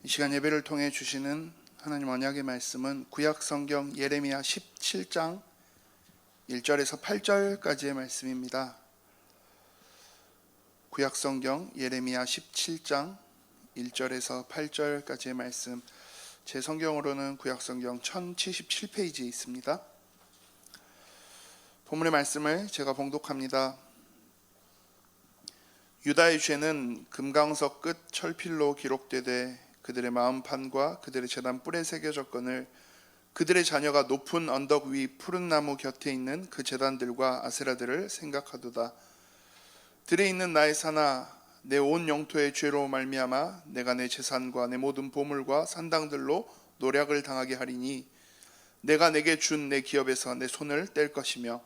이 시간 예배를 통해 주시는 하나님 언약의 말씀은 구약 성경 예레미야 17장 1절에서 8절까지의 말씀입니다. 구약 성경 예레미야 17장 1절에서 8절까지의 말씀, 제 성경으로는 구약 성경 1077페이지에 있습니다. 본문의 말씀을 제가 봉독합니다. 유다의 죄는 금강석 끝 철필로 기록되되 그들의 마음판과 그들의 제단 뿔에 새겨졌거늘 그들의 자녀가 높은 언덕 위 푸른 나무 곁에 있는 그 제단들과 아세라들을 생각하도다. 들에 있는 나의 산아, 내 온 영토의 죄로 말미암아 내가 내 재산과 내 모든 보물과 산당들로 노략을 당하게 하리니 내가 내게 준 내 기업에서 내 손을 뗄 것이며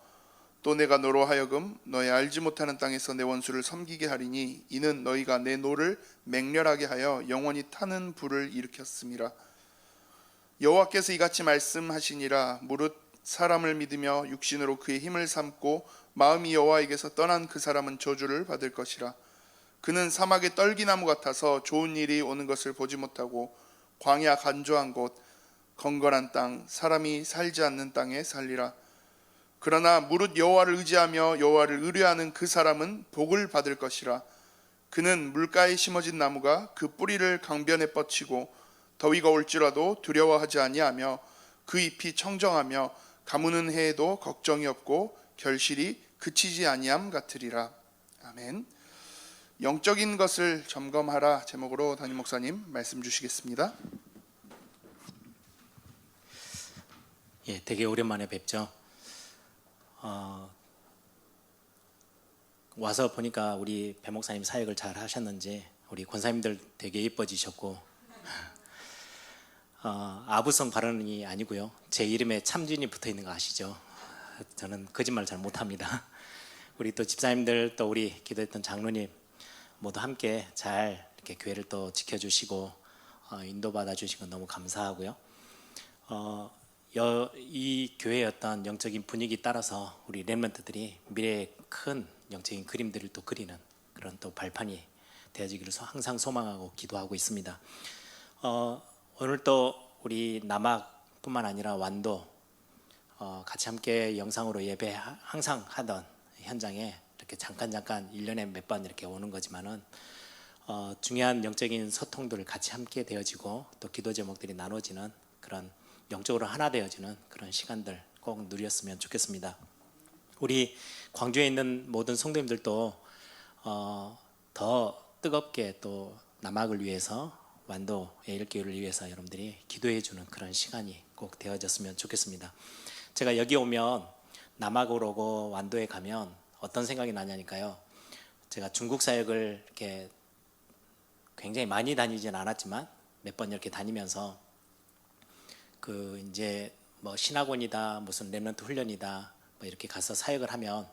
또 내가 너로 하여금 너의 알지 못하는 땅에서 내 원수를 섬기게 하리니 이는 너희가 내 노를 맹렬하게 하여 영원히 타는 불을 일으켰음이라. 여호와께서 이같이 말씀하시니라. 무릇 사람을 믿으며 육신으로 그의 힘을 삼고 마음이 여호와에게서 떠난 그 사람은 저주를 받을 것이라. 그는 사막의 떨기나무 같아서 좋은 일이 오는 것을 보지 못하고 광야 간조한 곳 건건한 땅 사람이 살지 않는 땅에 살리라. 그러나 무릇 여호와를 의지하며 여호와를 의뢰하는 그 사람은 복을 받을 것이라. 그는 물가에 심어진 나무가 그 뿌리를 강변에 뻗치고 더위가 올지라도 두려워하지 아니하며 그 잎이 청정하며 가무는 해에도 걱정이 없고 결실이 그치지 아니함 같으리라. 아멘. 영적인 것을 점검하라 제목으로 담임 목사님 말씀 주시겠습니다. 되게 오랜만에 뵙죠. 와서 보니까 우리 배 목사님 사역을 잘 하셨는지 우리 권사님들 되게 예뻐지셨고 아부성 발언이 아니고요, 제 이름에 참진이 붙어 있는 거 아시죠? 저는 거짓말 잘 못합니다. 우리 또 집사님들 또 우리 기도했던 장로님 모두 함께 잘 이렇게 교회를 또 지켜주시고 인도받아 주시고 너무 감사하고요. 이 교회의 어떤 영적인 분위기 따라서 우리 렘넌트들이 미래의 큰 영적인 그림들을 또 그리는 그런 또 발판이 되어지기를 항상 소망하고 기도하고 있습니다. 오늘 또 우리 남학뿐만 아니라 완도 같이 함께 영상으로 예배 항상 하던 현장에 이렇게 잠깐 1년에 몇 번 이렇게 오는 거지만은 중요한 영적인 소통들을 같이 함께 되어지고 또 기도 제목들이 나눠지는 그런 영적으로 하나 되어지는 그런 시간들 꼭 누렸으면 좋겠습니다. 우리 광주에 있는 모든 성도님들도 더 뜨겁게 또 남학을 위해서 완도의 일교회를 위해서 여러분들이 기도해 주는 그런 시간이 꼭 되어졌으면 좋겠습니다. 제가 여기 오면 남학으로 오고 완도에 가면 어떤 생각이 나냐니까요, 제가 중국 사역을 이렇게 굉장히 많이 다니진 않았지만 몇 번 이렇게 다니면서 그 이제 뭐 신학원이다 무슨 렘넌트 훈련이다 뭐 이렇게 가서 사역을 하면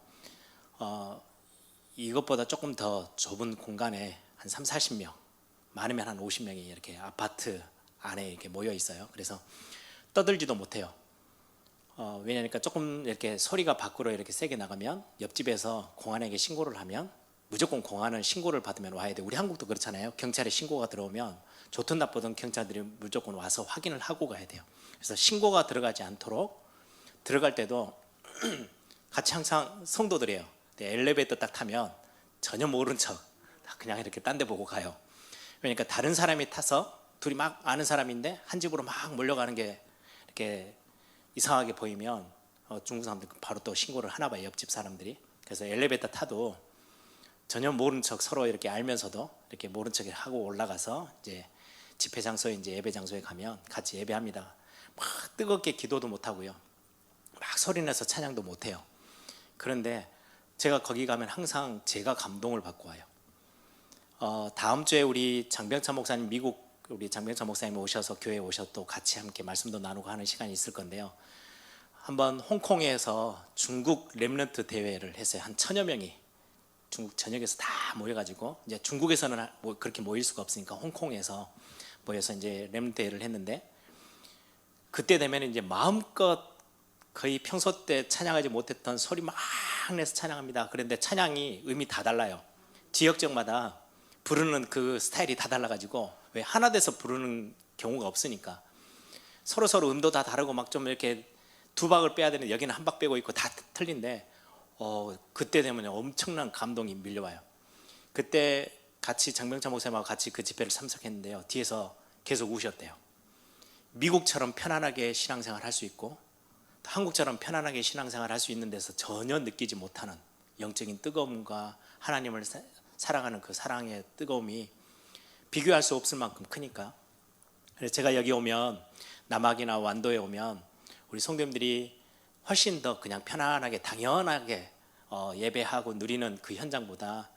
이것보다 조금 더 좁은 공간에 한 30-40명, 많으면 한 50명이 이렇게 아파트 안에 이렇게 모여 있어요. 그래서 떠들지도 못해요. 왜냐니까 조금 이렇게 소리가 밖으로 이렇게 세게 나가면 옆집에서 공안에게 신고를 하면 무조건 공안은 신고를 받으면 와야 돼. 우리 한국도 그렇잖아요. 경찰에 신고가 들어오면 좋든 나쁘든 경찰들이 무조건 와서 확인을 하고 가야 돼요. 그래서 신고가 들어가지 않도록 들어갈 때도 같이 항상 성도들이에요. 엘리베이터 딱 타면 전혀 모른 척 그냥 이렇게 딴 데 보고 가요. 그러니까 다른 사람이 타서 둘이 막 아는 사람인데 한 집으로 막 몰려가는 게 이렇게 이상하게 보이면 중국 사람들 바로 또 신고를 하나 봐요, 옆집 사람들이. 그래서 엘리베이터 타도 전혀 모른 척 서로 이렇게 알면서도 이렇게 모른 척 하고 올라가서 이제 집회 장소에 이제 예배 장소에 가면 같이 예배합니다. 막 뜨겁게 기도도 못 하고요, 막 소리내서 찬양도 못 해요. 그런데 제가 거기 가면 항상 제가 감동을 받고 와요. 다음 주에 우리 장병찬 목사님, 미국 우리 장병찬 목사님 오셔서 교회에 오셔서 또 같이 함께 말씀도 나누고 하는 시간이 있을 건데요, 한번 홍콩에서 중국 렘넌트 대회를 했어요. 한 1000여 명이 중국 전역에서 다 모여가지고, 이제 중국에서는 그렇게 모일 수가 없으니까 홍콩에서 모여서 이제 렘넌트 대회를 했는데, 그때 되면 이제 마음껏 거의 평소 때 찬양하지 못했던 소리 막 내서 찬양합니다. 그런데 찬양이 의미 다 달라요. 지역적마다 부르는 그 스타일이 다 달라가지고 왜 하나 돼서 부르는 경우가 없으니까 서로 음도 다 다르고 막 좀 이렇게 두 박을 빼야 되는데 여기는 한 박 빼고 있고 다 틀린데 그때 되면 엄청난 감동이 밀려와요. 그때 같이 장병찬 목사님하고 같이 그 집회를 참석했는데요. 뒤에서 계속 우셨대요. 미국처럼 편안하게 신앙생활 할 수 있고 한국처럼 편안하게 신앙생활 할 수 있는 데서 전혀 느끼지 못하는 영적인 뜨거움과 하나님을 사랑하는 그 사랑의 뜨거움이 비교할 수 없을 만큼 크니까. 그래서 제가 여기 오면 남학이나 완도에 오면 우리 성도님들이 훨씬 더 그냥 편안하게 당연하게 예배하고 누리는 그 현장보다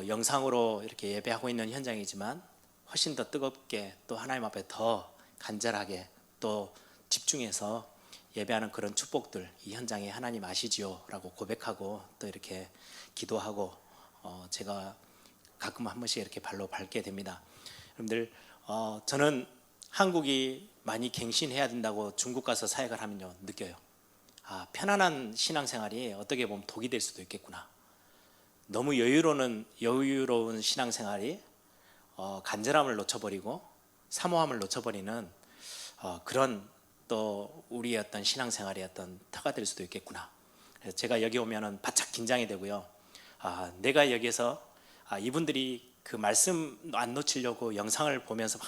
영상으로 이렇게 예배하고 있는 현장이지만 훨씬 더 뜨겁게 또 하나님 앞에 더 간절하게 또 집중해서 예배하는 그런 축복들 이 현장에 하나님 아시지요 라고 고백하고 또 이렇게 기도하고 제가 가끔 한 번씩 이렇게 발로 밟게 됩니다. 여러분들 저는 한국이 많이 갱신해야 된다고 중국 가서 사역을 하면요 느껴요. 편안한 신앙생활이 어떻게 보면 독이 될 수도 있겠구나. 너무 여유로운 신앙생활이 간절함을 놓쳐버리고 사모함을 놓쳐버리는 그런 또 우리의 어떤 신앙생활의 어떤 터가 될 수도 있겠구나. 그래서 제가 여기 오면은 바짝 긴장이 되고요. 내가 여기서 이분들이 그 말씀 안 놓치려고 영상을 보면서 막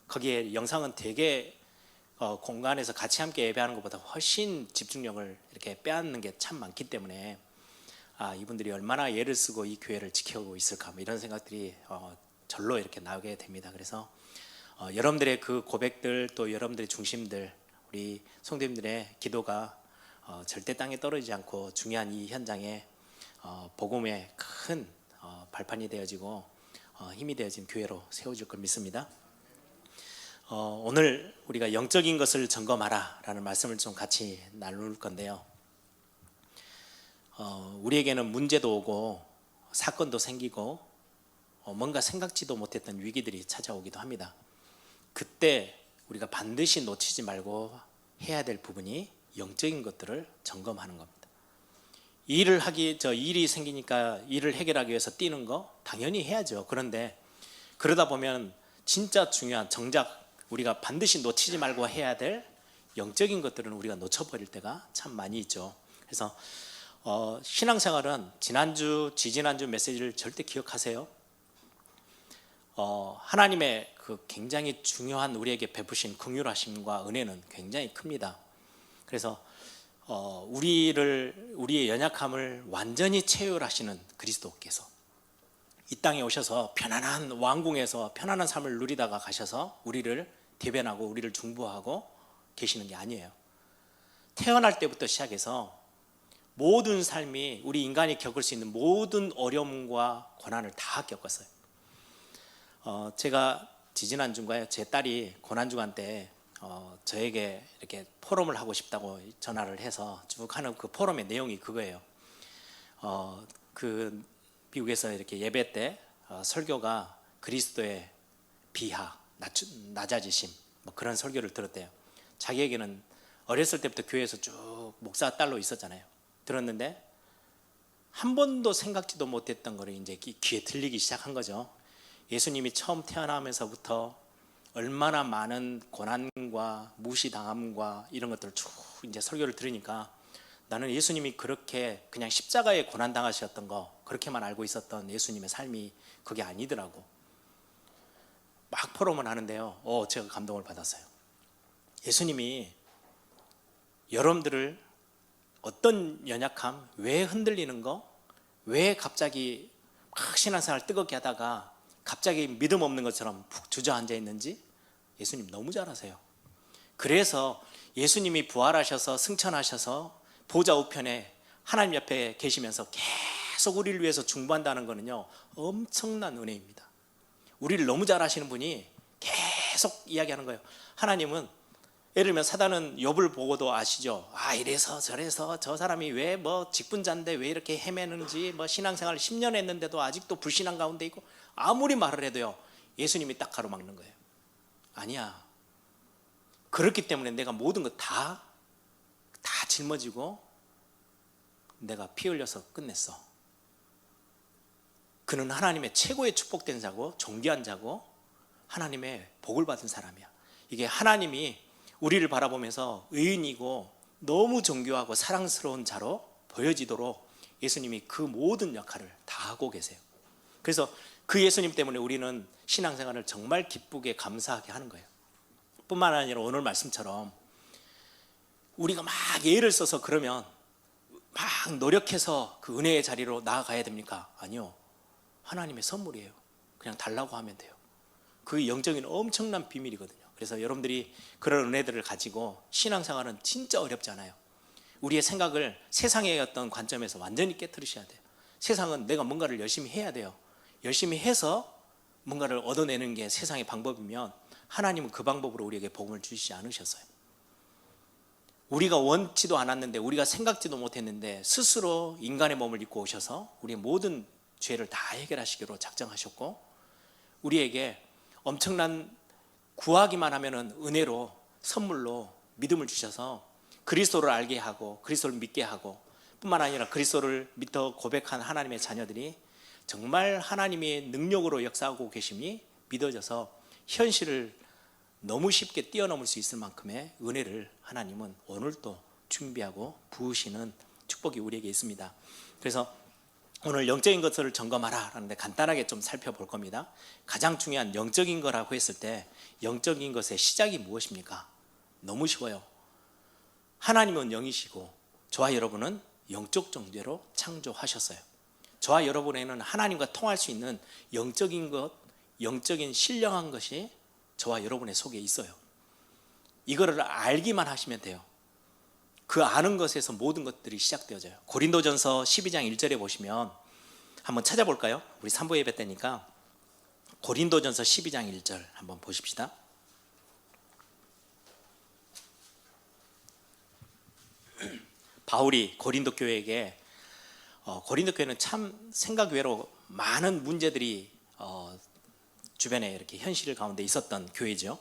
거기에 영상은 되게 공간에서 같이 함께 예배하는 것보다 훨씬 집중력을 이렇게 빼앗는 게 참 많기 때문에 이분들이 얼마나 애를 쓰고 이 교회를 지켜오고 있을까 뭐 이런 생각들이 절로 이렇게 나오게 됩니다. 그래서 여러분들의 그 고백들 또 여러분들의 중심들 우리 성도님들의 기도가 절대 땅에 떨어지지 않고 중요한 이 현장에 복음의 큰 발판이 되어지고 힘이 되어진 교회로 세워질 걸 믿습니다. 오늘 우리가 영적인 것을 점검하라 라는 말씀을 좀 같이 나눌 건데요. 우리에게는 문제도 오고 사건도 생기고 뭔가 생각지도 못했던 위기들이 찾아오기도 합니다. 그때 우리가 반드시 놓치지 말고 해야 될 부분이 영적인 것들을 점검하는 겁니다. 일이 생기니까 일을 해결하기 위해서 뛰는 거 당연히 해야죠. 그런데 그러다 보면 진짜 중요한 정작 우리가 반드시 놓치지 말고 해야 될 영적인 것들은 우리가 놓쳐버릴 때가 참 많이 있죠. 그래서 신앙생활은 지지난주 메시지를 절대 기억하세요. 하나님의 그 굉장히 중요한 우리에게 베푸신 긍휼하심과 은혜는 굉장히 큽니다. 그래서 우리의 연약함을 완전히 체휼하시는 그리스도께서 이 땅에 오셔서 편안한 왕궁에서 편안한 삶을 누리다가 가셔서 우리를 대변하고 우리를 중보하고 계시는 게 아니에요. 태어날 때부터 시작해서 모든 삶이 우리 인간이 겪을 수 있는 모든 어려움과 고난을 다 겪었어요. 제가 지지난주인가요? 제 딸이 고난주간 때 저에게 이렇게 포럼을 하고 싶다고 전화를 해서 쭉 하는 그 포럼의 내용이 그거예요. 그 미국에서 이렇게 예배 때 설교가 그리스도의 비하, 낮아지심 뭐 그런 설교를 들었대요. 자기에게는 어렸을 때부터 교회에서 쭉 목사 딸로 있었잖아요. 들었는데 한 번도 생각지도 못했던 거를 이제 귀에 들리기 시작한 거죠. 예수님이 처음 태어나면서부터 얼마나 많은 고난과 무시당함과 이런 것들을 쭉 이제 설교를 들으니까 나는 예수님이 그렇게 그냥 십자가에 고난 당하셨던 거 그렇게만 알고 있었던 예수님의 삶이 그게 아니더라고. 막 포럼을 하는데요. 제가 감동을 받았어요. 예수님이 여러분들을 어떤 연약함, 왜 흔들리는 거, 왜 갑자기 막 신앙생활 뜨겁게 하다가 갑자기 믿음 없는 것처럼 푹 주저앉아 있는지 예수님 너무 잘 아세요. 그래서 예수님이 부활하셔서 승천하셔서 보좌 우편에 하나님 옆에 계시면서 계속 우리를 위해서 중보한다는 것은요 엄청난 은혜입니다. 우리를 너무 잘 아시는 분이 계속 이야기하는 거예요. 하나님은 예를 들면 사단은 욥을 보고도 아시죠. 이래서 저래서 저 사람이 왜 뭐 직분자인데 왜 이렇게 헤매는지 뭐 신앙생활 10년 했는데도 아직도 불신앙 가운데 있고 아무리 말을 해도요 예수님이 딱 가로막는 거예요. 아니야. 그렇기 때문에 내가 모든 것 다 짊어지고 내가 피 흘려서 끝냈어. 그는 하나님의 최고의 축복된 자고 존귀한 자고 하나님의 복을 받은 사람이야. 이게 하나님이 우리를 바라보면서 의인이고 너무 정교하고 사랑스러운 자로 보여지도록 예수님이 그 모든 역할을 다 하고 계세요. 그래서 그 예수님 때문에 우리는 신앙생활을 정말 기쁘게 감사하게 하는 거예요. 뿐만 아니라 오늘 말씀처럼 우리가 막 예를 써서 그러면 막 노력해서 그 은혜의 자리로 나아가야 됩니까? 아니요. 하나님의 선물이에요. 그냥 달라고 하면 돼요. 그 영적인 엄청난 비밀이거든요. 그래서 여러분들이 그런 은혜들을 가지고 신앙생활은 진짜 어렵지 않아요. 우리의 생각을 세상의 어떤 관점에서 완전히 깨트리셔야 돼요. 세상은 내가 뭔가를 열심히 해야 돼요. 열심히 해서 뭔가를 얻어내는 게 세상의 방법이면 하나님은 그 방법으로 우리에게 복음을 주시지 않으셨어요. 우리가 원치도 않았는데, 우리가 생각지도 못했는데 스스로 인간의 몸을 입고 오셔서 우리의 모든 죄를 다 해결하시기로 작정하셨고, 우리에게 엄청난 구하기만 하면은 은혜로 선물로 믿음을 주셔서 그리스도를 알게 하고 그리스도를 믿게 하고, 뿐만 아니라 그리스도를 믿어 고백한 하나님의 자녀들이 정말 하나님의 능력으로 역사하고 계심이 믿어져서 현실을 너무 쉽게 뛰어넘을 수 있을 만큼의 은혜를 하나님은 오늘도 준비하고 부으시는 축복이 우리에게 있습니다. 그래서 오늘 영적인 것을 점검하라 하는데 간단하게 좀 살펴볼 겁니다. 가장 중요한 영적인 거라고 했을 때 영적인 것의 시작이 무엇입니까? 너무 쉬워요. 하나님은 영이시고 저와 여러분은 영적 존재로 창조하셨어요. 저와 여러분에는 하나님과 통할 수 있는 영적인 것, 영적인 신령한 것이 저와 여러분의 속에 있어요. 이거를 알기만 하시면 돼요. 그 아는 것에서 모든 것들이 시작되어져요. 고린도전서 12장 1절에 보시면 한번 찾아볼까요? 우리 3부 예배 때니까 고린도전서 12장 1절 한번 보십시다. 바울이 고린도 교회에게 고린도 교회는 참 생각 외로 많은 문제들이 주변에 이렇게 현실 가운데 있었던 교회죠.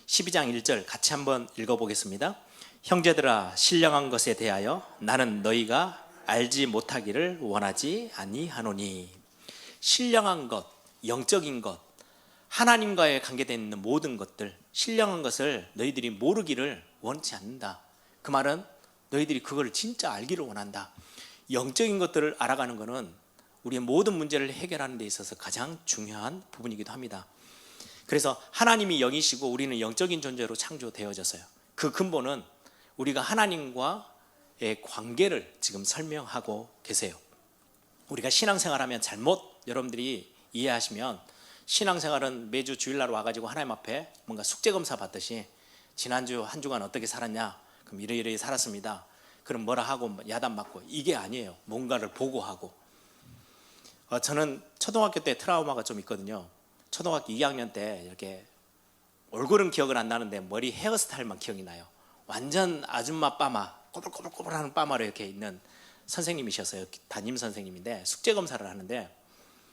12장 1절 같이 한번 읽어보겠습니다. 형제들아, 신령한 것에 대하여 나는 너희가 알지 못하기를 원하지 아니하노니. 신령한 것, 영적인 것, 하나님과의 관계되어 있는 모든 것들, 신령한 것을 너희들이 모르기를 원치 않는다. 그 말은 너희들이 그걸 진짜 알기를 원한다. 영적인 것들을 알아가는 것은 우리의 모든 문제를 해결하는 데 있어서 가장 중요한 부분이기도 합니다. 그래서 하나님이 영이시고 우리는 영적인 존재로 창조되어졌어요. 그 근본은 우리가 하나님과의 관계를 지금 설명하고 계세요. 우리가 신앙생활하면 잘못 여러분들이 이해하시면, 신앙생활은 매주 주일날 와가지고 하나님 앞에 뭔가 숙제검사 받듯이 지난주 한 주간 어떻게 살았냐, 그럼 이러이러히 살았습니다. 그럼 뭐라 하고 야단 맞고, 이게 아니에요. 뭔가를 보고하고. 저는 초등학교 때 트라우마가 좀 있거든요. 초등학교 2학년 때 이렇게 얼굴은 기억은 안 나는데 머리 헤어스타일만 기억이 나요. 완전 아줌마 빠마, 꼬불꼬불꼬불하는 빠마로 이렇게 있는 선생님이셨어요. 담임 선생님인데 숙제 검사를 하는데,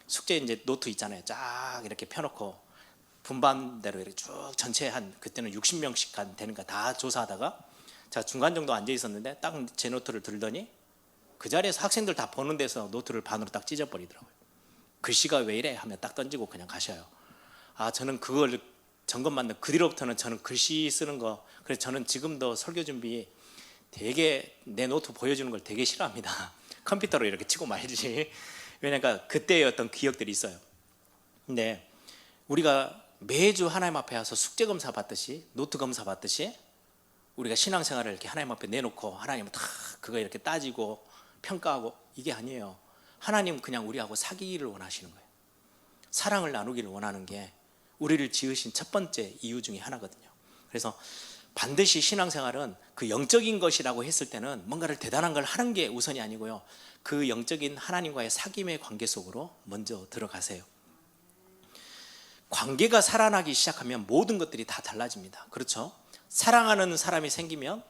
숙제 이제 노트 있잖아요. 쫙 이렇게 펴놓고 분반대로 이렇게 쭉 전체 한 그때는 60명씩 되니까 다 조사하다가 제가 중간 정도 앉아 있었는데 딱 제 노트를 들더니 그 자리에서 학생들 다 보는 데서 노트를 반으로 딱 찢어버리더라고요. 글씨가 왜 이래 하면 딱 던지고 그냥 가셔요. 저는 그걸 점검받는 그 뒤로부터는 저는 글씨 쓰는 거, 그래서 저는 지금도 설교 준비 되게 내 노트 보여주는 걸 되게 싫어합니다. 컴퓨터로 이렇게 치고 말지. 왜냐니까 그때의 어떤 기억들이 있어요. 근데 우리가 매주 하나님 앞에 와서 숙제 검사 받듯이, 노트 검사 받듯이 우리가 신앙생활을 이렇게 하나님 앞에 내놓고 하나님은 다 그거 이렇게 따지고 평가하고, 이게 아니에요. 하나님은 그냥 우리하고 사귀기를 원하시는 거예요. 사랑을 나누기를 원하는 게 우리를 지으신 첫 번째 이유 중에 하나거든요. 그래서 반드시 신앙생활은 그 영적인 것이라고 했을 때는 뭔가를 대단한 걸 하는 게 우선이 아니고요, 그 영적인 하나님과의 사귐의 관계 속으로 먼저 들어가세요. 관계가 살아나기 시작하면 모든 것들이 다 달라집니다. 그렇죠? 사랑하는 사람이 생기면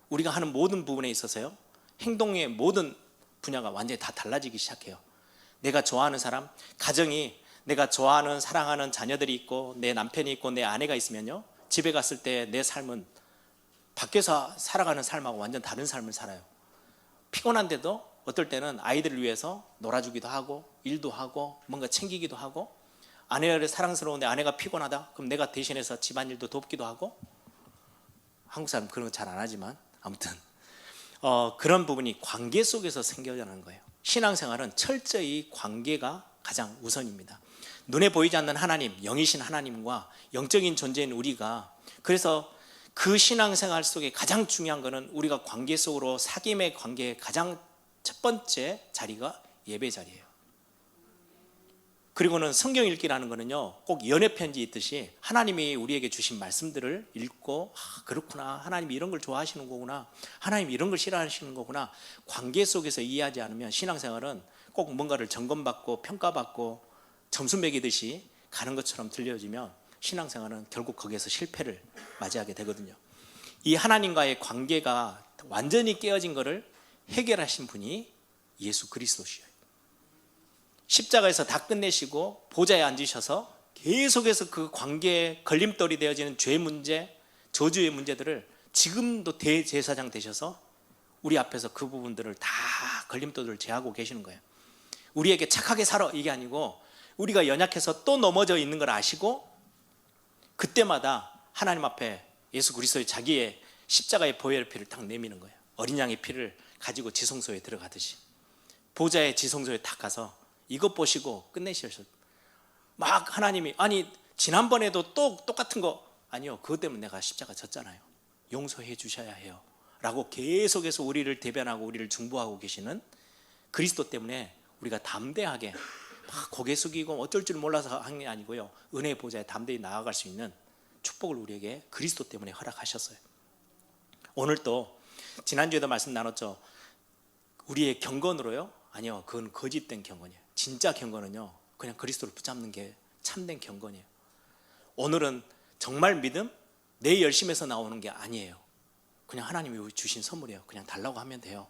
우리가 하는 모든 부분에 있어서요, 행동의 모든 분야가 완전히 다 달라지기 시작해요. 내가 좋아하는 사람, 가정이 내가 좋아하는 사랑하는 자녀들이 있고 내 남편이 있고 내 아내가 있으면요, 집에 갔을 때 내 삶은 밖에서 살아가는 삶하고 완전 다른 삶을 살아요. 피곤한데도 어떨 때는 아이들을 위해서 놀아주기도 하고 일도 하고 뭔가 챙기기도 하고, 아내를 사랑스러운데 아내가 피곤하다? 그럼 내가 대신해서 집안일도 돕기도 하고, 한국 사람 그런 거 잘 안 하지만 아무튼 그런 부분이 관계 속에서 생겨나는 거예요. 신앙생활은 철저히 관계가 가장 우선입니다. 눈에 보이지 않는 하나님, 영이신 하나님과 영적인 존재인 우리가, 그래서 그 신앙생활 속에 가장 중요한 것은 우리가 관계 속으로 사귐의 관계의 가장 첫 번째 자리가 예배 자리예요. 그리고는 성경 읽기라는 거는요, 꼭 연애 편지 있듯이 하나님이 우리에게 주신 말씀들을 읽고, 그렇구나, 하나님이 이런 걸 좋아하시는 거구나, 하나님이 이런 걸 싫어하시는 거구나, 관계 속에서 이해하지 않으면 신앙생활은 꼭 뭔가를 점검받고 평가받고 점수 매기듯이 가는 것처럼 들려지면 신앙생활은 결국 거기에서 실패를 맞이하게 되거든요. 이 하나님과의 관계가 완전히 깨어진 것을 해결하신 분이 예수 그리스도시요. 십자가에서 다 끝내시고 보좌에 앉으셔서 계속해서 그 관계에 걸림돌이 되어지는 죄 문제, 저주의 문제들을 지금도 대제사장 되셔서 우리 앞에서 그 부분들을 다 걸림돌을 제하고 계시는 거예요. 우리에게 착하게 살아 이게 아니고, 우리가 연약해서 또 넘어져 있는 걸 아시고 그때마다 하나님 앞에 예수 그리스도의 자기의 십자가의 보혈의 피를 딱 내미는 거예요. 어린 양의 피를 가지고 지성소에 들어가듯이 보좌의 지성소에 딱 가서 이것 보시고 끝내시죠. 막 하나님이, 아니 지난번에도 또 똑같은 거, 아니요, 그것 때문에 내가 십자가 졌잖아요, 용서해 주셔야 해요 라고 계속해서 우리를 대변하고 우리를 중보하고 계시는 그리스도 때문에 우리가 담대하게 막 고개 숙이고 어쩔 줄 몰라서 하는 게 아니고요, 은혜의 보좌에 담대히 나아갈 수 있는 축복을 우리에게 그리스도 때문에 허락하셨어요. 오늘 또 지난주에도 말씀 나눴죠. 우리의 경건으로요? 아니요, 그건 거짓된 경건이에요. 진짜 경건은요, 그냥 그리스도를 붙잡는 게 참된 경건이에요. 오늘은 정말 믿음, 내 열심에서 나오는 게 아니에요. 그냥 하나님이 주신 선물이에요. 그냥 달라고 하면 돼요.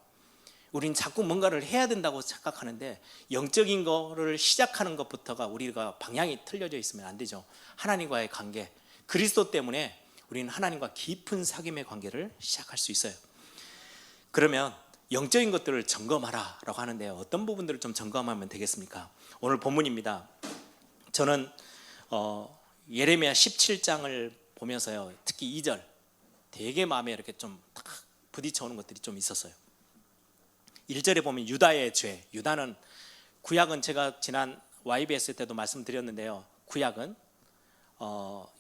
우린 자꾸 뭔가를 해야 된다고 착각하는데, 영적인 거를 시작하는 것부터가 우리가 방향이 틀려져 있으면 안 되죠. 하나님과의 관계, 그리스도 때문에 우리는 하나님과 깊은 사귐의 관계를 시작할 수 있어요. 그러면 영적인 것들을 점검하라 라고 하는데요, 어떤 부분들을 좀 점검하면 되겠습니까? 오늘 본문입니다. 저는 예레미야 17장을 보면서요, 특히 2절 되게 마음에 이렇게 좀 탁 부딪혀오는 것들이 좀 있었어요. 1절에 보면 유다의 죄, 유다는, 구약은 제가 지난 YBS 때도 말씀드렸는데요, 구약은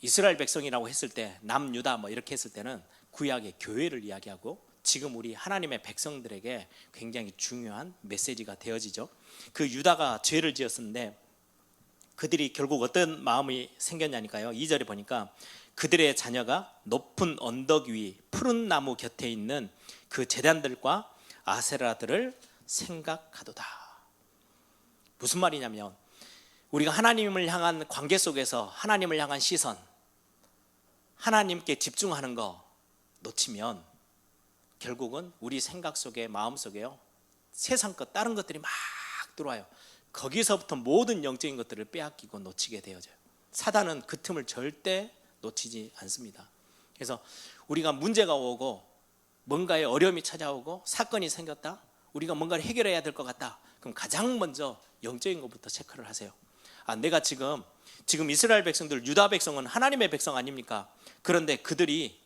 이스라엘 백성이라고 했을 때, 남유다 뭐 이렇게 했을 때는 구약의 교회를 이야기하고, 지금 우리 하나님의 백성들에게 굉장히 중요한 메시지가 되어지죠. 그 유다가 죄를 지었는데 그들이 결국 어떤 마음이 생겼냐니까요, 2절에 보니까 그들의 자녀가 높은 언덕 위 푸른 나무 곁에 있는 그 제단들과 아세라들을 생각하도다. 무슨 말이냐면, 우리가 하나님을 향한 관계 속에서 하나님을 향한 시선, 하나님께 집중하는 거 놓치면 결국은 우리 생각 속에, 마음 속에요, 세상 것, 다른 것들이 막 들어와요. 거기서부터 모든 영적인 것들을 빼앗기고 놓치게 되어져요. 사단은 그 틈을 절대 놓치지 않습니다. 그래서 우리가 문제가 오고 뭔가의 어려움이 찾아오고 사건이 생겼다, 우리가 뭔가를 해결해야 될 것 같다, 그럼 가장 먼저 영적인 것부터 체크를 하세요. 내가 지금 이스라엘 백성들, 유다 백성은 하나님의 백성 아닙니까? 그런데 그들이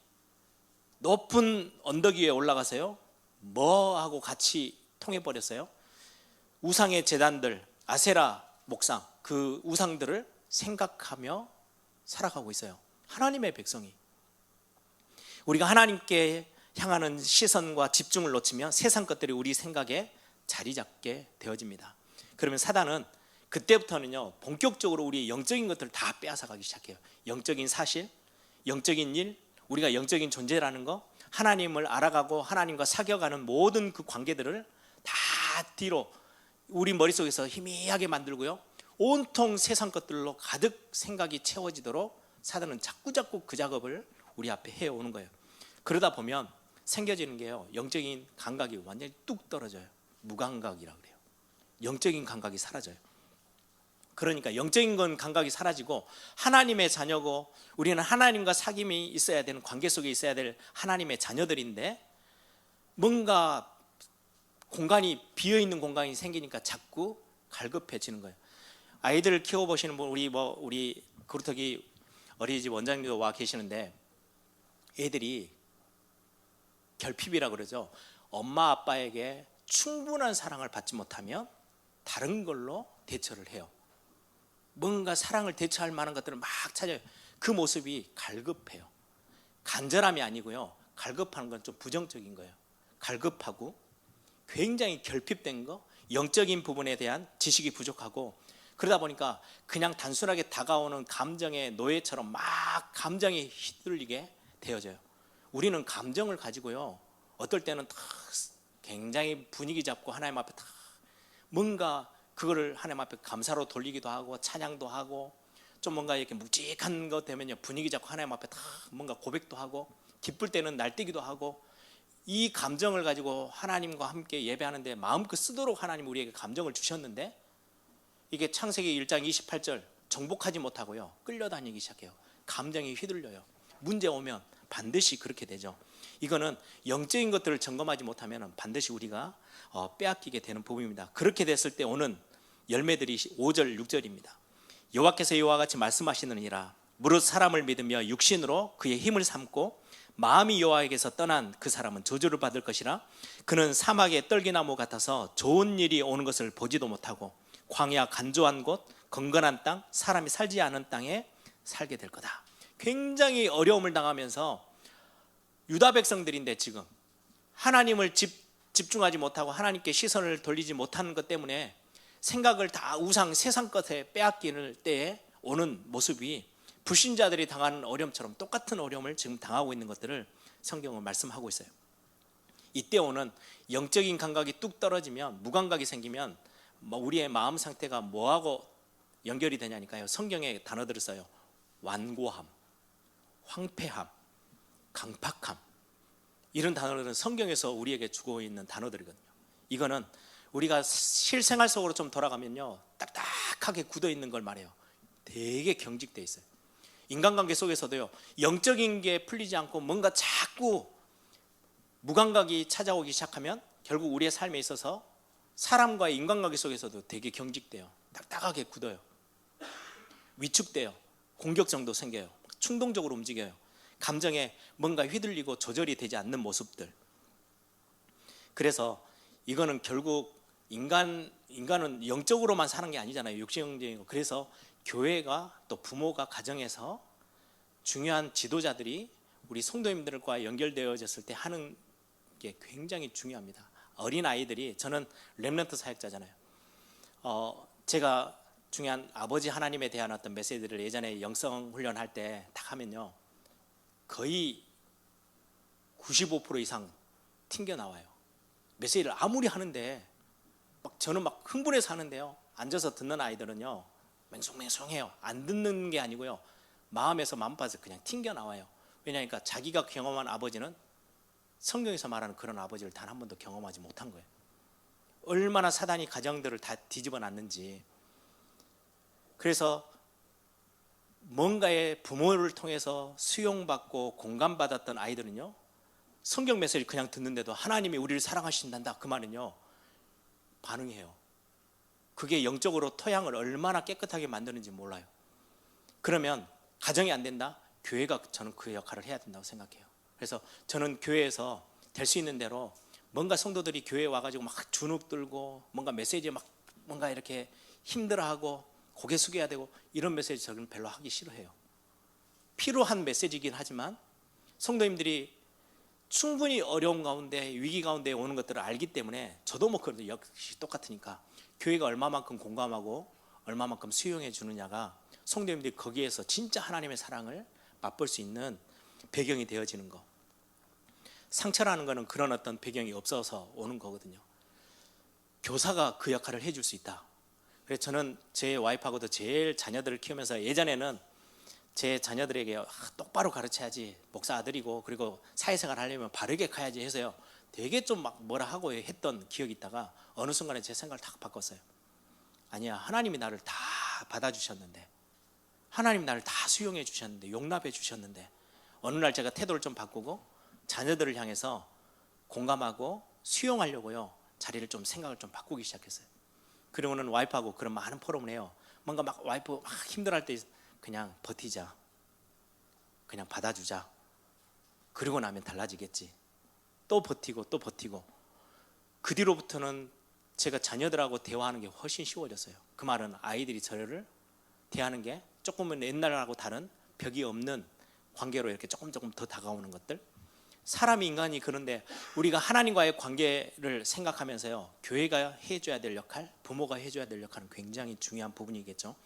높은 언덕 위에 올라가서요, 뭐하고 같이 통해버렸어요? 우상의 제단들, 아세라 목상, 그 우상들을 생각하며 살아가고 있어요. 하나님의 백성이. 우리가 하나님께 향하는 시선과 집중을 놓치면 세상 것들이 우리 생각에 자리 잡게 되어집니다. 그러면 사단은 그때부터는요, 본격적으로 우리의 영적인 것들을 다 빼앗아가기 시작해요. 영적인 사실, 영적인 일, 우리가 영적인 존재라는 거, 하나님을 알아가고 하나님과 사귀어가는 모든 그 관계들을 다 뒤로 우리 머릿속에서 희미하게 만들고요, 온통 세상 것들로 가득 생각이 채워지도록 사단은 자꾸자꾸 그 작업을 우리 앞에 해오는 거예요. 그러다 보면 생겨지는 게요, 영적인 감각이 완전히 뚝 떨어져요. 무감각이라고 그래요. 영적인 감각이 사라져요. 그러니까 영적인 건 감각이 사라지고 하나님의 자녀고, 우리는 하나님과 사귐이 있어야 되는 관계 속에 있어야 될 하나님의 자녀들인데, 뭔가 공간이, 비어있는 공간이 생기니까 자꾸 갈급해지는 거예요. 아이들을 키워보시는 분, 우리 그루터기 어린이집 원장님도 와 계시는데, 애들이 결핍이라 그러죠. 엄마 아빠에게 충분한 사랑을 받지 못하면 다른 걸로 대처를 해요. 뭔가 사랑을 대처할 만한 것들을 막 찾아요. 그 모습이 갈급해요. 간절함이 아니고요, 갈급하는 건 좀 부정적인 거예요. 갈급하고 굉장히 결핍된 거, 영적인 부분에 대한 지식이 부족하고, 그러다 보니까 그냥 단순하게 다가오는 감정의 노예처럼 막 감정에 휘둘리게 되어져요. 우리는 감정을 가지고요, 어떨 때는 다 굉장히 분위기 잡고 하나님 앞에 다 뭔가 그거를 하나님 앞에 감사로 돌리기도 하고 찬양도 하고, 좀 뭔가 이렇게 묵직한 것 되면요, 분위기 잡고 하나님 앞에 다 뭔가 고백도 하고, 기쁠 때는 날뛰기도 하고, 이 감정을 가지고 하나님과 함께 예배하는데 마음껏 쓰도록 하나님 우리에게 감정을 주셨는데, 이게 창세기 1장 28절 정복하지 못하고요, 끌려다니기 시작해요. 감정이 휘둘려요. 문제 오면 반드시 그렇게 되죠. 이거는 영적인 것들을 점검하지 못하면 반드시 우리가 빼앗기게 되는 부분입니다. 그렇게 됐을 때 오는 열매들이 5절 6절입니다. 여호와께서 이와 같이 말씀하시느니라. 무릇 사람을 믿으며 육신으로 그의 힘을 삼고 마음이 여호와에게서 떠난 그 사람은 저주를 받을 것이라. 그는 사막의 떨기나무 같아서 좋은 일이 오는 것을 보지도 못하고 광야 간조한 곳 건건한 땅 사람이 살지 않은 땅에 살게 될 거다. 굉장히 어려움을 당하면서 유다 백성들인데 지금 하나님을 집중하지 못하고 하나님께 시선을 돌리지 못하는 것 때문에 생각을 다 우상 세상 것에 빼앗기는 때에 오는 모습이 불신자들이 당하는 어려움처럼 똑같은 어려움을 지금 당하고 있는 것들을 성경은 말씀하고 있어요. 이때 오는 영적인 감각이 뚝 떨어지면, 무감각이 생기면 우리의 마음 상태가 뭐하고 연결이 되냐니까요. 성경의 단어들을 써요. 완고함, 황폐함, 강팍함, 이런 단어들은 성경에서 우리에게 주고 있는 단어들이거든요. 이거는 우리가 실생활 속으로 좀 돌아가면요, 딱딱하게 굳어 있는 걸 말해요. 되게 경직돼 있어요. 인간관계 속에서도요, 영적인 게 풀리지 않고 뭔가 자꾸 무감각이 찾아오기 시작하면 결국 우리의 삶에 있어서 사람과의 인간관계 속에서도 되게 경직돼요. 딱딱하게 굳어요. 위축돼요. 공격성도 생겨요. 충동적으로 움직여요. 감정에 뭔가 휘둘리고 조절이 되지 않는 모습들. 그래서 이거는 결국 인간은 영적으로만 사는 게 아니잖아요. 육신적이고. 그래서 교회가 또 부모가 가정에서 중요한 지도자들이 우리 성도님들과 연결되어졌을 때 하는 게 굉장히 중요합니다. 어린 아이들이, 저는 렘넌트 사역자잖아요. 제가 중요한 아버지 하나님에 대한 어떤 메시지를 예전에 영성 훈련할 때 딱 하면요, 거의 95% 이상 튕겨 나와요. 메시지를 아무리 하는데 저는 막 흥분해서 하는데요, 앉아서 듣는 아이들은요 맹송맹송해요. 안 듣는 게 아니고요, 마음에서 마음밭에서 그냥 튕겨 나와요. 왜냐하니까 자기가 경험한 아버지는 성경에서 말하는 그런 아버지를 단 한 번도 경험하지 못한 거예요. 얼마나 사단이 가정들을 다 뒤집어 놨는지. 그래서 뭔가의 부모를 통해서 수용받고 공감받았던 아이들은요, 성경 메시지를 그냥 듣는데도 하나님이 우리를 사랑하신단다 그 말은요 반응해요. 그게 영적으로 토양을 얼마나 깨끗하게 만드는지 몰라요. 그러면 가정이 안 된다? 교회가 저는 그 역할을 해야 된다고 생각해요. 그래서 저는 교회에서 될 수 있는 대로 뭔가 성도들이 교회에 와가지고 막 주눅 들고 뭔가 메시지에 막 뭔가 이렇게 힘들어하고 고개 숙여야 되고 이런 메시지 저는 별로 하기 싫어해요. 필요한 메시지이긴 하지만 성도님들이 충분히 어려운 가운데 위기 가운데 오는 것들을 알기 때문에 저도 뭐 그래도 역시 똑같으니까 교회가 얼마만큼 공감하고 얼마만큼 수용해 주느냐가 성도님들이 거기에서 진짜 하나님의 사랑을 맛볼 수 있는 배경이 되어지는 거. 상처라는 거는 그런 어떤 배경이 없어서 오는 거거든요. 교사가 그 역할을 해줄 수 있다. 그래서 저는 제 와이프하고도 제일 자녀들을 키우면서 예전에는 제 자녀들에게 똑바로 가르쳐야지, 목사 아들이고 그리고 사회생활 하려면 바르게 가야지 해서요 되게 좀 막 뭐라 하고 했던 기억이 있다가 어느 순간에 제 생각을 다 바꿨어요. 아니야, 하나님이 나를 다 받아주셨는데, 하나님이 나를 다 수용해 주셨는데, 용납해 주셨는데, 어느 날 제가 태도를 좀 바꾸고 자녀들을 향해서 공감하고 수용하려고요 자리를 좀 생각을 좀 바꾸기 시작했어요. 그리고는 와이프하고 그런 많은 포럼을 해요. 뭔가 막 와이프 막 힘들어할 때 그냥 버티자, 그냥 받아주자. 그리고 나면 달라지겠지. 또 버티고 또 버티고. 그 뒤로부터는 제가 자녀들하고 대화하는 게 훨씬 쉬워졌어요. 그 말은 아이들이 저를 대하는 게 조금은 옛날하고 다른 벽이 없는 관계로 이렇게 조금 더 다가오는 것들. 사람이 인간이 그런데 우리가 하나님과의 관계를 생각하면서요, 교회가 해줘야 될 역할, 부모가 해줘야 될 역할은 굉장히 중요한 부분이겠죠.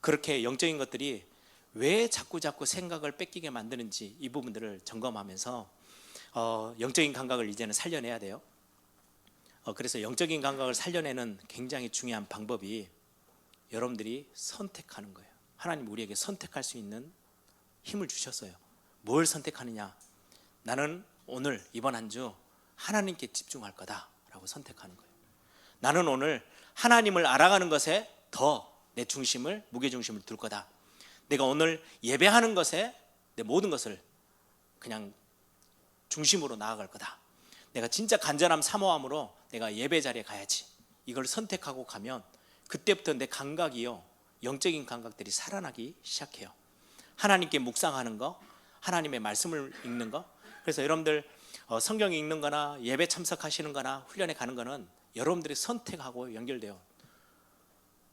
그렇게 영적인 것들이 왜 자꾸 생각을 뺏기게 만드는지 이 부분들을 점검하면서 영적인 감각을 이제는 살려내야 돼요. 그래서 영적인 감각을 살려내는 굉장히 중요한 방법이 여러분들이 선택하는 거예요. 하나님 우리에게 선택할 수 있는 힘을 주셨어요. 뭘 선택하느냐? 나는 오늘 이번 한 주 하나님께 집중할 거다라고 선택하는 거예요. 나는 오늘 하나님을 알아가는 것에 더 내 중심을, 무게중심을 둘 거다. 내가 오늘 예배하는 것에 내 모든 것을 그냥 중심으로 나아갈 거다. 내가 진짜 간절함 사모함으로 내가 예배 자리에 가야지. 이걸 선택하고 가면 그때부터 내 감각이요, 영적인 감각들이 살아나기 시작해요. 하나님께 묵상하는 거, 하나님의 말씀을 읽는 거. 그래서 여러분들 성경 읽는 거나 예배 참석하시는 거나 훈련에 가는 거는 여러분들이 선택하고 연결돼요.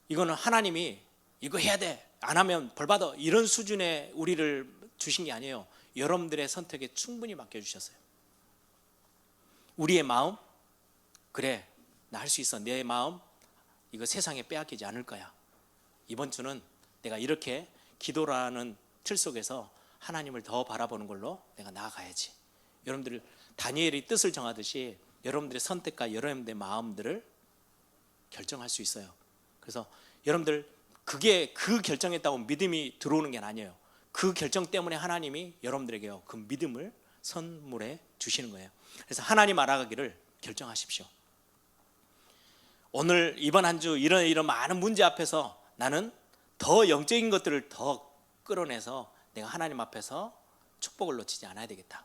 이거는 하나님이 이거 해야 돼, 안 하면 벌 받아, 이런 수준의 우리를 주신 게 아니에요. 여러분들의 선택에 충분히 맡겨주셨어요. 우리의 마음, 그래 나 할 수 있어, 내 마음 이거 세상에 빼앗기지 않을 거야. 이번 주는 내가 이렇게 기도라는 틀 속에서 하나님을 더 바라보는 걸로 내가 나아가야지. 여러분들 다니엘이 뜻을 정하듯이 여러분들의 선택과 여러분들의 마음들을 결정할 수 있어요. 그래서 여러분들 그게 그 결정했다고 믿음이 들어오는 게 아니에요. 그 결정 때문에 하나님이 여러분들에게요, 그 믿음을 선물해 주시는 거예요. 그래서 하나님 알아가기를 결정하십시오. 오늘 이번 한 주 이런 많은 문제 앞에서 나는 더 영적인 것들을 더 끌어내서 내가 하나님 앞에서 축복을 놓치지 않아야 되겠다.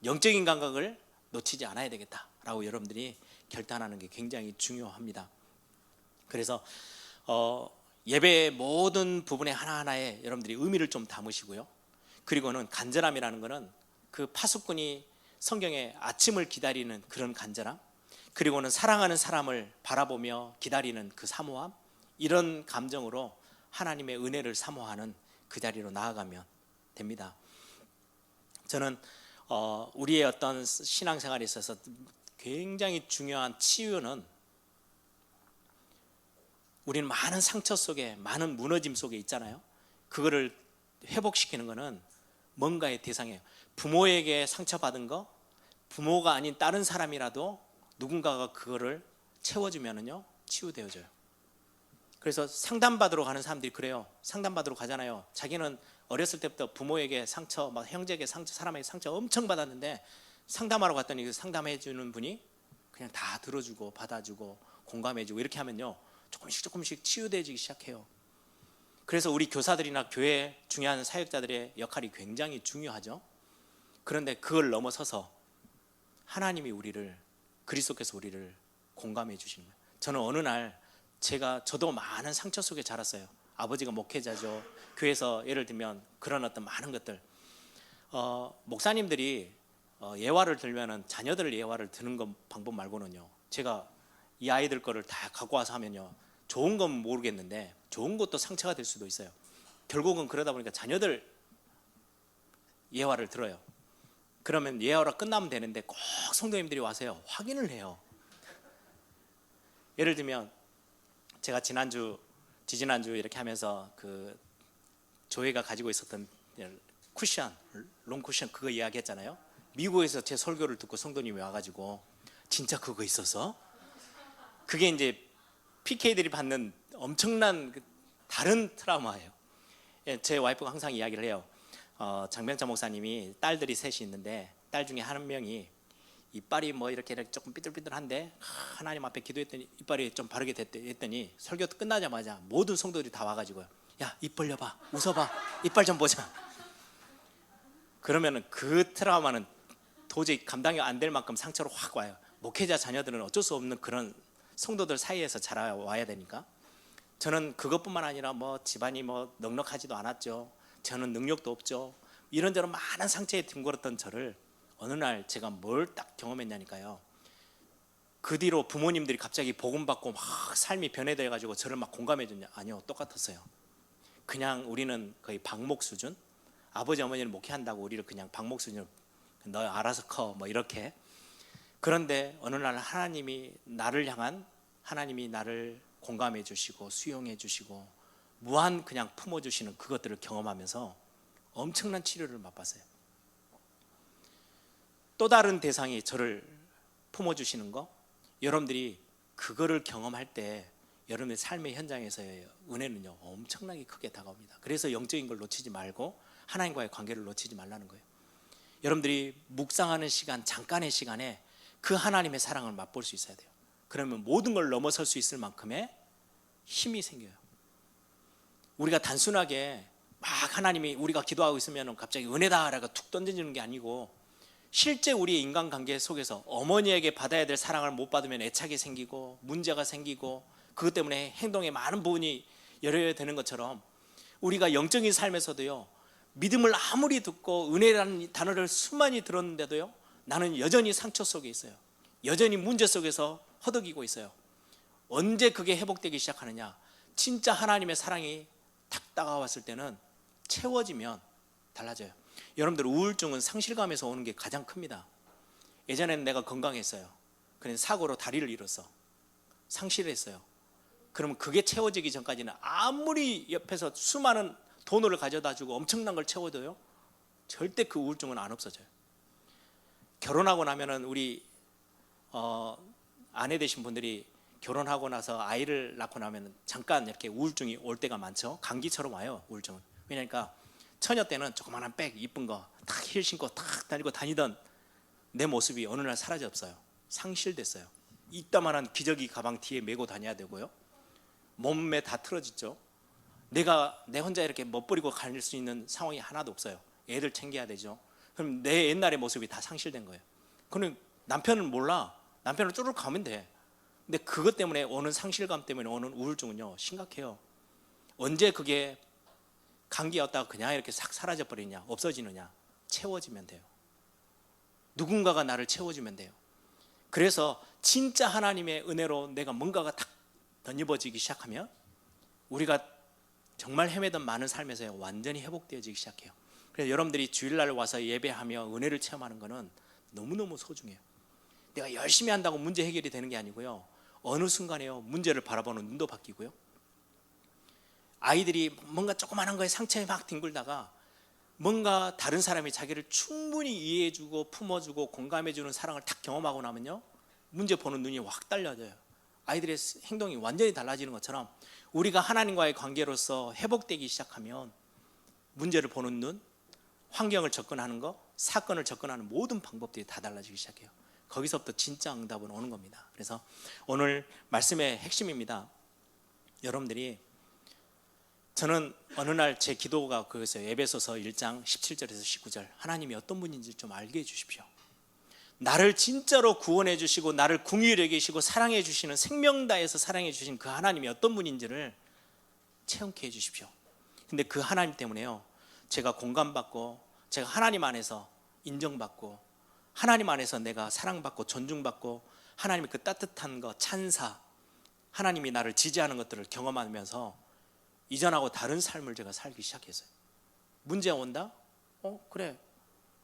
영적인 감각을 놓치지 않아야 되겠다라고 여러분들이 결단하는 게 굉장히 중요합니다. 그래서 예배의 모든 부분의 하나하나에 여러분들이 의미를 좀 담으시고요. 그리고는 간절함이라는 것은 그 파수꾼이 성경에 아침을 기다리는 그런 간절함, 그리고는 사랑하는 사람을 바라보며 기다리는 그 사모함, 이런 감정으로 하나님의 은혜를 사모하는 그 자리로 나아가면 됩니다. 저는 우리의 어떤 신앙생활에 있어서 굉장히 중요한 치유는, 우리는 많은 상처 속에, 많은 무너짐 속에 있잖아요. 그거를 회복시키는 것은 뭔가의 대상이에요. 부모에게 상처받은 거, 부모가 아닌 다른 사람이라도 누군가가 그거를 채워주면은요, 치유되어져요. 그래서 상담받으러 가는 사람들이 그래요. 상담받으러 가잖아요. 자기는 어렸을 때부터 부모에게 상처, 막 형제에게 상처, 사람에게 상처 엄청 받았는데, 상담하러 갔더니 그 상담해 주는 분이 그냥 다 들어주고 받아주고 공감해주고 이렇게 하면요, 조금씩 치유되기 시작해요. 그래서 우리 교사들이나 교회 중요한 사역자들의 역할이 굉장히 중요하죠. 그런데 그걸 넘어서서 하나님이 우리를, 그리스도께서 우리를 공감해 주시는 거예요. 저는 어느 날 저도 많은 상처 속에 자랐어요. 아버지가 목회자죠. 교회에서 예를 들면 그런 어떤 많은 것들, 목사님들이 예화를 들면은 자녀들 예화를 드는 것 방법 말고는요, 제가 이 아이들 거를 다 갖고 와서 하면요, 좋은 건 모르겠는데 좋은 것도 상처가 될 수도 있어요. 결국은 그러다 보니까 자녀들 예화를 들어요. 그러면 예화가 끝나면 되는데 꼭 성도님들이 와서요, 확인을 해요. 예를 들면 제가 지지난주 이렇게 하면서 그 조회가 가지고 있었던 쿠션, 롱 쿠션 그거 이야기했잖아요. 미국에서 제 설교를 듣고 성도님이 와가지고 진짜 그거 있어서? 그게 이제 PK들이 받는 엄청난 다른 트라우마예요. 제 와이프가 항상 이야기를 해요. 장병찬 목사님이 딸들이 셋이 있는데 딸 중에 한 명이 이빨이 뭐 이렇게 조금 삐뚤삐뚤한데 하나님 앞에 기도했더니 이빨이 좀 바르게 됐대 했더니 설교 끝나자마자 모든 성도들이 다 와가지고요, 야 입 벌려봐, 웃어봐, 이빨 좀 보자. 그러면은 그 트라우마는 도저히 감당이 안 될 만큼 상처로 확 와요. 목회자 자녀들은 어쩔 수 없는 그런 성도들 사이에서 자라와야 되니까. 저는 그것뿐만 아니라 뭐 집안이 뭐 넉넉하지도 않았죠. 저는 능력도 없죠. 이런저런 많은 상처에 뒹굴었던 저를 어느 날 제가 뭘 딱 경험했냐니까요. 그 뒤로 부모님들이 갑자기 복음 받고 막 삶이 변해돼 가지고 저를 막 공감해 줬냐? 아니요, 똑같았어요. 그냥 우리는 거의 방목 수준. 아버지 어머니를 목회한다고 우리를 그냥 방목 수준으로 너 알아서 커 뭐 이렇게. 그런데 어느 날 하나님이 나를 공감해 주시고 수용해 주시고 무한 그냥 품어 주시는 그것들을 경험하면서 엄청난 치료를 맛봤어요. 또 다른 대상이 저를 품어 주시는 거, 여러분들이 그거를 경험할 때 여러분의 삶의 현장에서의 은혜는요 엄청나게 크게 다가옵니다. 그래서 영적인 걸 놓치지 말고 하나님과의 관계를 놓치지 말라는 거예요. 여러분들이 묵상하는 시간, 잠깐의 시간에 그 하나님의 사랑을 맛볼 수 있어야 돼요. 그러면 모든 걸 넘어설 수 있을 만큼의 힘이 생겨요. 우리가 단순하게 막 하나님이 우리가 기도하고 있으면 갑자기 은혜다라고 툭 던져지는 게 아니고, 실제 우리의 인간관계 속에서 어머니에게 받아야 될 사랑을 못 받으면 애착이 생기고 문제가 생기고 그것 때문에 행동에 많은 부분이 열려야 되는 것처럼, 우리가 영적인 삶에서도요, 믿음을 아무리 듣고 은혜라는 단어를 수많이 들었는데도요, 나는 여전히 상처 속에 있어요. 여전히 문제 속에서 허덕이고 있어요. 언제 그게 회복되기 시작하느냐? 진짜 하나님의 사랑이 탁 다가왔을 때는, 채워지면 달라져요. 여러분들, 우울증은 상실감에서 오는 게 가장 큽니다. 예전에는 내가 건강했어요. 그런데 사고로 다리를 잃었어. 상실했어요. 그러면 그게 채워지기 전까지는 아무리 옆에서 수많은 돈을 가져다 주고 엄청난 걸 채워줘요, 절대 그 우울증은 안 없어져요. 결혼하고 나면은 우리 아내 되신 분들이 결혼하고 나서 아이를 낳고 나면 잠깐 이렇게 우울증이 올 때가 많죠. 감기처럼 와요, 우울증은. 왜냐니까 처녀 때는 조그마한 백 이쁜 거 탁 힐 신고 탁 다니고 다니던 내 모습이 어느 날 사라졌어요. 상실됐어요. 이따만한 기저귀 가방 뒤에 메고 다녀야 되고요, 몸매 다 틀어졌죠. 내가 내 혼자 이렇게 멋부리고 갈 수 있는 상황이 하나도 없어요. 애들 챙겨야 되죠. 그럼 내 옛날의 모습이 다 상실된 거예요. 그럼 남편은 몰라. 남편은 쭈르륵 가면 돼. 근데 그것 때문에 오는 상실감 때문에 오는 우울증은요 심각해요. 언제 그게 감기였다가 그냥 이렇게 싹 사라져 버리냐, 없어지느냐? 채워지면 돼요. 누군가가 나를 채워주면 돼요. 그래서 진짜 하나님의 은혜로 내가 뭔가가 탁 덧입어지기 시작하면 우리가 정말 헤매던 많은 삶에서 완전히 회복되어지기 시작해요. 그래서 여러분들이 주일날 와서 예배하며 은혜를 체험하는 것은 너무너무 소중해요. 내가 열심히 한다고 문제 해결이 되는 게 아니고요, 어느 순간에요 문제를 바라보는 눈도 바뀌고요, 아이들이 뭔가 조그마한 거에 상처에 막 뒹굴다가 뭔가 다른 사람이 자기를 충분히 이해해주고 품어주고 공감해주는 사랑을 딱 경험하고 나면요, 문제 보는 눈이 확 달라져요. 아이들의 행동이 완전히 달라지는 것처럼 우리가 하나님과의 관계로서 회복되기 시작하면 문제를 보는 눈, 환경을 접근하는 거, 사건을 접근하는 모든 방법들이 다 달라지기 시작해요. 거기서부터 진짜 응답은 오는 겁니다. 그래서 오늘 말씀의 핵심입니다. 여러분들이, 저는 어느 날 제 기도가 그거였어요. 에베소서 1장 17절에서 19절, 하나님이 어떤 분인지 좀 알게 해주십시오. 나를 진짜로 구원해 주시고 나를 긍휼히 여기시고 사랑해 주시는, 생명 다해서 사랑해 주신 그 하나님이 어떤 분인지를 체험케 해 주십시오. 근데 그 하나님 때문에요, 제가 공감받고, 제가 하나님 안에서 인정받고, 하나님 안에서 내가 사랑받고 존중받고, 하나님의 그 따뜻한 거, 찬사, 하나님이 나를 지지하는 것들을 경험하면서 이전하고 다른 삶을 제가 살기 시작했어요. 문제 온다? 그래,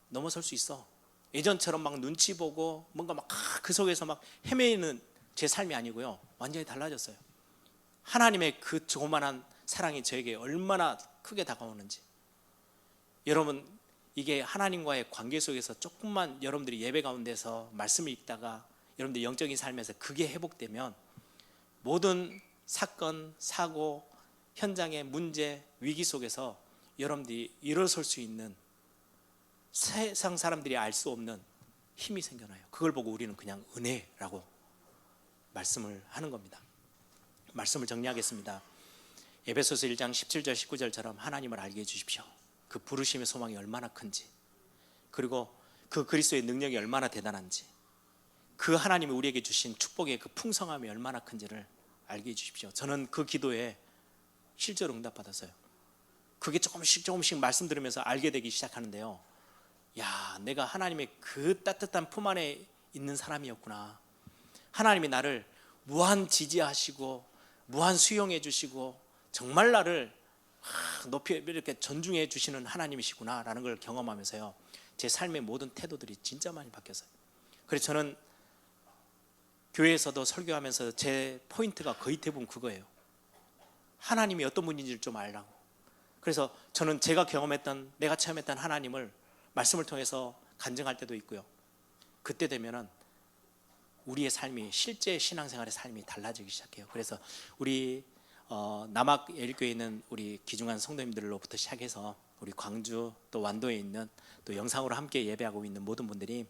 넘어설 수 있어. 예전처럼 막 눈치 보고 뭔가 막 그 속에서 막 헤매이는 제 삶이 아니고요, 완전히 달라졌어요. 하나님의 그 조그만한 사랑이 저에게 얼마나 크게 다가오는지. 여러분, 이게 하나님과의 관계 속에서 조금만 여러분들이 예배 가운데서 말씀을 읽다가 여러분들 영적인 삶에서 그게 회복되면 모든 사건, 사고, 현장의 문제, 위기 속에서 여러분들이 일어설 수 있는, 세상 사람들이 알 수 없는 힘이 생겨나요. 그걸 보고 우리는 그냥 은혜라고 말씀을 하는 겁니다. 말씀을 정리하겠습니다. 에베소서 1장 17절 19절처럼 하나님을 알게 해주십시오. 그 부르심의 소망이 얼마나 큰지, 그리고 그 그리스도의 능력이 얼마나 대단한지, 그 하나님이 우리에게 주신 축복의 그 풍성함이 얼마나 큰지를 알게 해주십시오. 저는 그 기도에 실제로 응답받았어요. 그게 조금씩 말씀 들으면서 알게 되기 시작하는데요. 야, 내가 하나님의 그 따뜻한 품 안에 있는 사람이었구나. 하나님이 나를 무한 지지하시고 무한 수용해 주시고 정말 나를 높이 이렇게 존중해 주시는 하나님이시구나라는 걸 경험하면서요. 제 삶의 모든 태도들이 진짜 많이 바뀌었어요. 그래서 저는 교회에서도 설교하면서 제 포인트가 거의 대부분 그거예요. 하나님이 어떤 분인지를 좀 알라고. 그래서 저는 제가 경험했던, 내가 체험했던 하나님을 말씀을 통해서 간증할 때도 있고요. 그때 되면은 우리의 삶이, 실제 신앙생활의 삶이 달라지기 시작해요. 그래서 우리 남학 예일교회에 있는 우리 귀중한 성도님들로부터 시작해서 우리 광주 또 완도에 있는 또 영상으로 함께 예배하고 있는 모든 분들이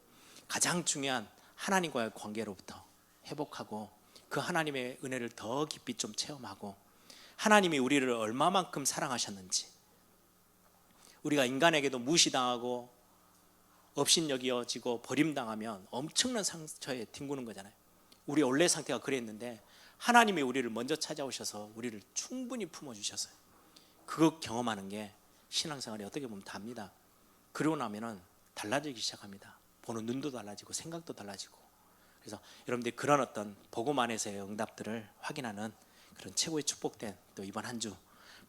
가장 중요한 하나님과의 관계로부터 회복하고 그 하나님의 은혜를 더 깊이 좀 체험하고 하나님이 우리를 얼마만큼 사랑하셨는지, 우리가 인간에게도 무시당하고 업신여겨지고 버림당하면 엄청난 상처에 뒹구는 거잖아요. 우리 원래 상태가 그랬는데 하나님이 우리를 먼저 찾아오셔서 우리를 충분히 품어주셨어요. 그거 경험하는 게 신앙생활이 어떻게 보면 답니다. 그러고 나면은 달라지기 시작합니다. 보는 눈도 달라지고 생각도 달라지고. 그래서 여러분들이 그런 어떤 복음 안에서의 응답들을 확인하는 그런 최고의 축복된 또 이번 한 주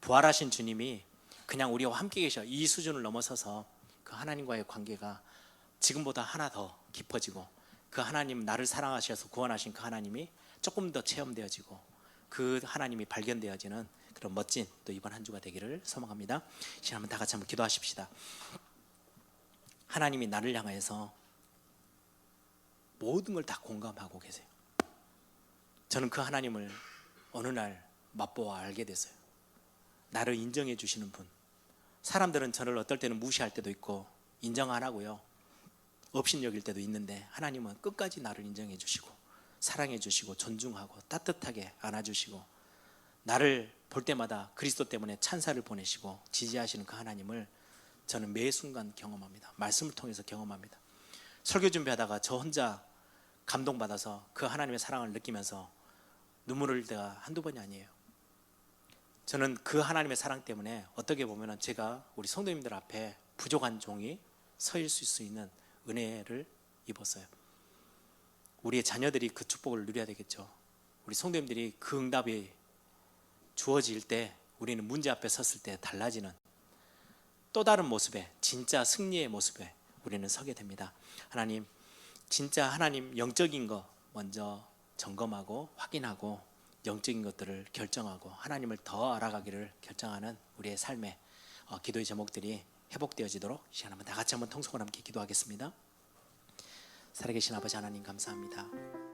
부활하신 주님이 그냥 우리와 함께 계셔 이 수준을 넘어서서 그 하나님과의 관계가 지금보다 하나 더 깊어지고 그 하나님, 나를 사랑하셔서 구원하신 그 하나님이 조금 더 체험되어지고 그 하나님이 발견되어지는 그런 멋진 또 이번 한 주가 되기를 소망합니다. 이제 한번 다 같이 한번 기도하십시다. 하나님이 나를 향해서 모든 걸 다 공감하고 계세요. 저는 그 하나님을 어느 날 맛보아 알게 됐어요. 나를 인정해 주시는 분. 사람들은 저를 어떨 때는 무시할 때도 있고 인정 안 하고요, 업신여길 때도 있는데 하나님은 끝까지 나를 인정해 주시고 사랑해 주시고 존중하고 따뜻하게 안아주시고 나를 볼 때마다 그리스도 때문에 찬사를 보내시고 지지하시는 그 하나님을 저는 매 순간 경험합니다. 말씀을 통해서 경험합니다. 설교 준비하다가 저 혼자 감동받아서 그 하나님의 사랑을 느끼면서 눈물을 흘릴 때가 한두 번이 아니에요. 저는 그 하나님의 사랑 때문에 어떻게 보면 제가 우리 성도님들 앞에 부족한 종이 서 있을 수 있는 은혜를 입었어요. 우리의 자녀들이 그 축복을 누려야 되겠죠. 우리 성도님들이 그 응답이 주어질 때 우리는 문제 앞에 섰을 때 달라지는 또 다른 모습에, 진짜 승리의 모습에 우리는 서게 됩니다. 하나님, 진짜 하나님 영적인 거 먼저 점검하고 확인하고 영적인 것들을 결정하고 하나님을 더 알아가기를 결정하는 우리의 삶의 기도의 제목들이 회복되어지도록 이 시간 한번 다 같이 한번 통성을 함께 기도하겠습니다. 살아계신 아버지 하나님 감사합니다.